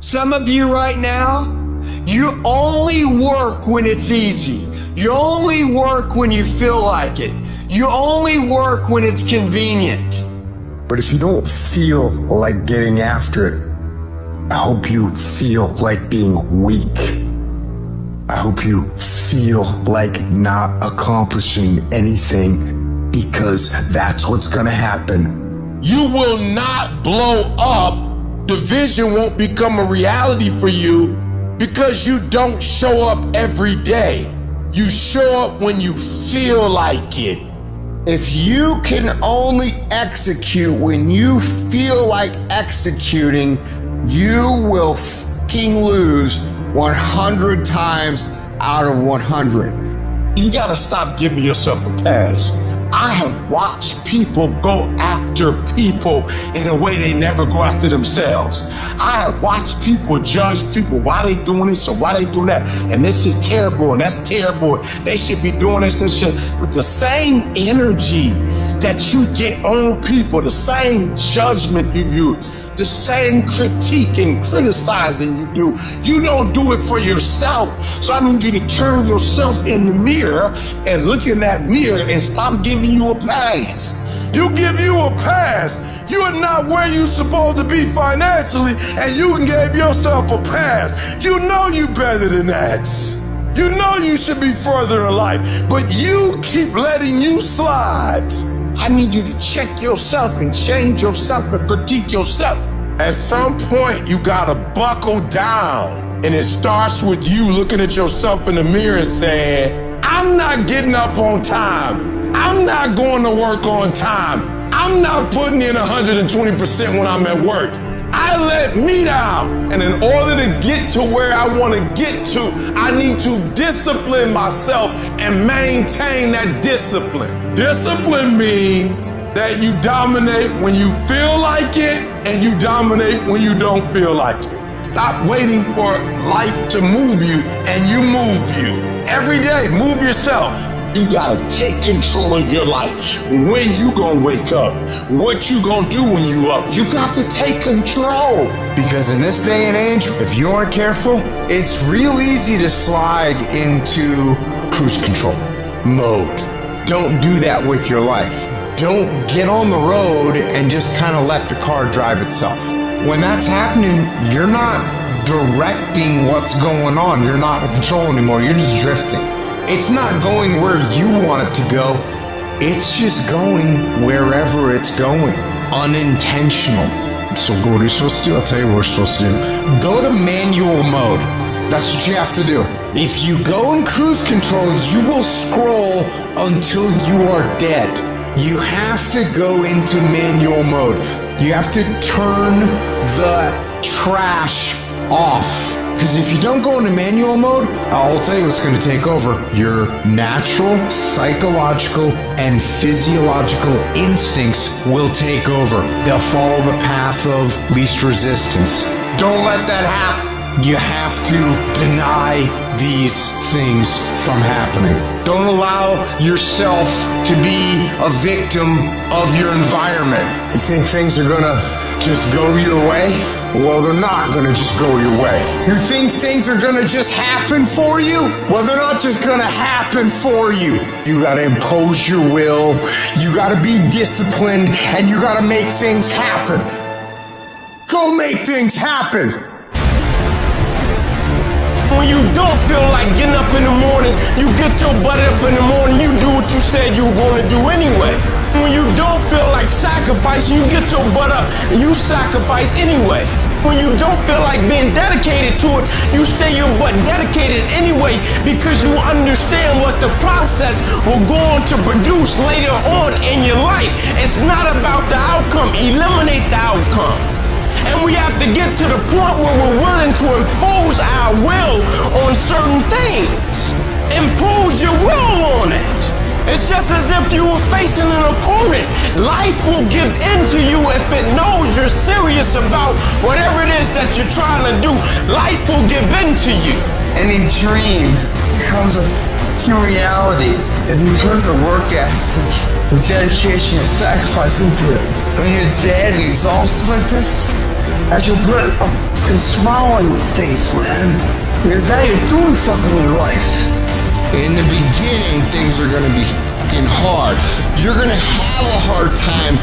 Some of you right now, you only work when it's easy. You only work when you feel like it. You only work when it's convenient. But if you don't feel like getting after it, I hope you feel like being weak. I hope you feel like not accomplishing anything, because that's what's gonna happen. You will not blow up. The vision won't become a reality for you because you don't show up every day. You show up when you feel like it. If you can only execute when you feel like executing, you will fucking lose 100 times out of 100. You gotta stop giving yourself a pass. I have watched people go after people in a way they never go after themselves. I have watched people judge people, why they doing this or why they doing that, and this is terrible and that's terrible. They should be doing this and shit. With the same energy that you get on people, the same judgment you use, the same critique and criticizing you do, you don't do it for yourself. So I need you to turn yourself in the mirror and look in that mirror and stop giving you a pass. You give you a pass. You are not where you're supposed to be financially, and you can give yourself a pass. You know you better than that. You know you should be further in life, but you keep letting you slide. I need you to check yourself and change yourself and critique yourself. At some point, you gotta buckle down. And it starts with you looking at yourself in the mirror and saying, I'm not getting up on time. I'm not going to work on time. I'm not putting in 120% when I'm at work. I let me down. And in order to get to where I want to get to, I need to discipline myself and maintain that discipline. Discipline means that you dominate when you feel like it and you dominate when you don't feel like it. Stop waiting for life to move you and you move you. Every day, move yourself. You gotta take control of your life. When you gonna wake up? What you gonna do when you up? You got to take control. Because in this day and age, if you aren't careful, it's real easy to slide into cruise control mode. Don't do that with your life. Don't get on the road and just kind of let the car drive itself. When that's happening, you're not directing what's going on. You're not in control anymore. You're just drifting. It's not going where you want it to go. It's just going wherever it's going. Unintentional. So what are you supposed to do? I'll tell you what we're supposed to do. Go to manual mode. That's what you have to do. If you go in cruise control, you will scroll until you are dead. You have to go into manual mode. You have to turn the trash off. Because if you don't go into manual mode, I'll tell you what's going to take over. Your natural, psychological, and physiological instincts will take over. They'll follow the path of least resistance. Don't let that happen. You have to deny these things from happening. Don't allow yourself to be a victim of your environment. You think things are gonna just go your way? Well, they're not gonna just go your way. You think things are gonna just happen for you? Well, they're not just gonna happen for you. You gotta impose your will, you gotta be disciplined, and you gotta make things happen. Go make things happen. When you don't feel like getting up in the morning, you get your butt up in the morning, you do what you said you were going to do anyway. When you don't feel like sacrificing, you get your butt up and you sacrifice anyway. When you don't feel like being dedicated to it, you stay your butt dedicated anyway, because you understand what the process will go on to produce later on in your life. It's not about the outcome. Eliminate the outcome. And we have to get to the point where we're willing to impose our will on certain things. Impose your will on it. It's just as if you were facing an opponent. Life will give in to you if it knows you're serious about whatever it is that you're trying to do. Life will give in to you. Any dream becomes a reality if you put the work ethic, the dedication, and sacrifice into it. When you're dead and exhausted like this, as you put a smile on your face, man. Because now you're doing something in life. In the beginning, things are going to be fucking hard. You're going to have a hard time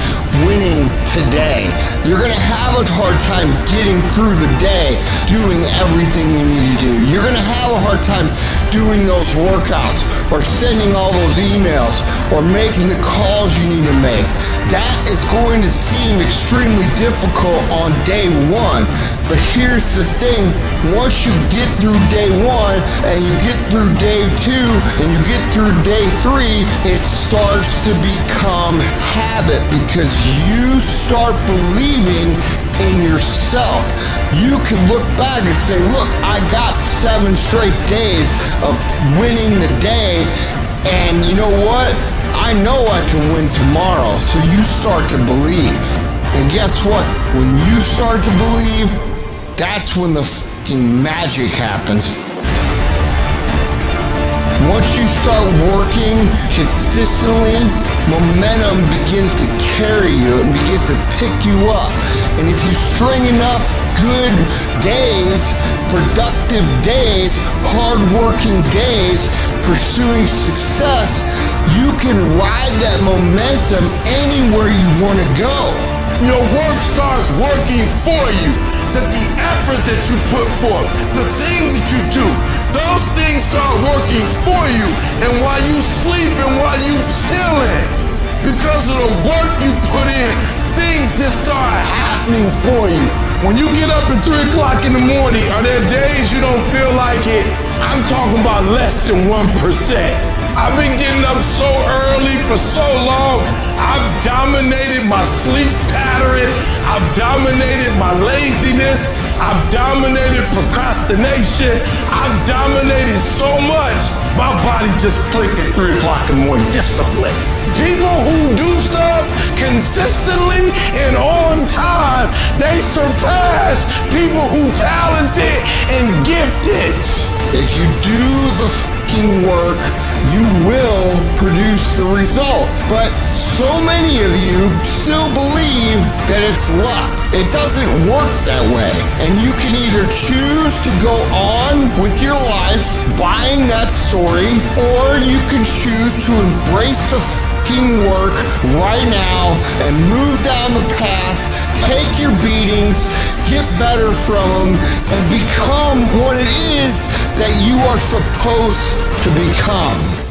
winning today. You're going to have a hard time getting through the day, doing everything you need to do. You're going to have a hard time doing those workouts or sending all those emails or making the calls you need to make. That is going to seem extremely difficult on day one. But here's the thing, once you get through day one and you get through day two and you get through day three, it starts to become habit because you start believing in yourself. You can look back and say, look, I got 7 straight days of winning the day, and you know what? I know I can win tomorrow. So you start to believe. And guess what? When you start to believe, that's when the fucking magic happens. Once you start working consistently, momentum begins to carry you and begins to pick you up. And if you string enough good days, productive days, hard-working days, pursuing success, you can ride that momentum anywhere you want to go. Your work starts working for you. That the effort that you put forth, the things that you do, those things start working for you. And while you sleep and while you chilling, because of the work you put in, things just start happening for you. When you get up at 3 o'clock in the morning, are there days you don't feel like it? I'm talking about less than 1%. I've been getting up so early for so long. I've dominated my sleep pattern. I've dominated my laziness. I've dominated procrastination. I've dominated so much. My body just clicked at 3 o'clock in the morning. Discipline. People who do stuff consistently and on time, they surpass people who talented and gifted. If you do the fucking work, you will produce the result. But so many of you still believe that it's luck. It doesn't work that way. And you can either choose to go on with your life buying that story, or you can choose to embrace the fucking work right now and move down the path, take your beatings, get better from them, and become what it is that you are supposed to become.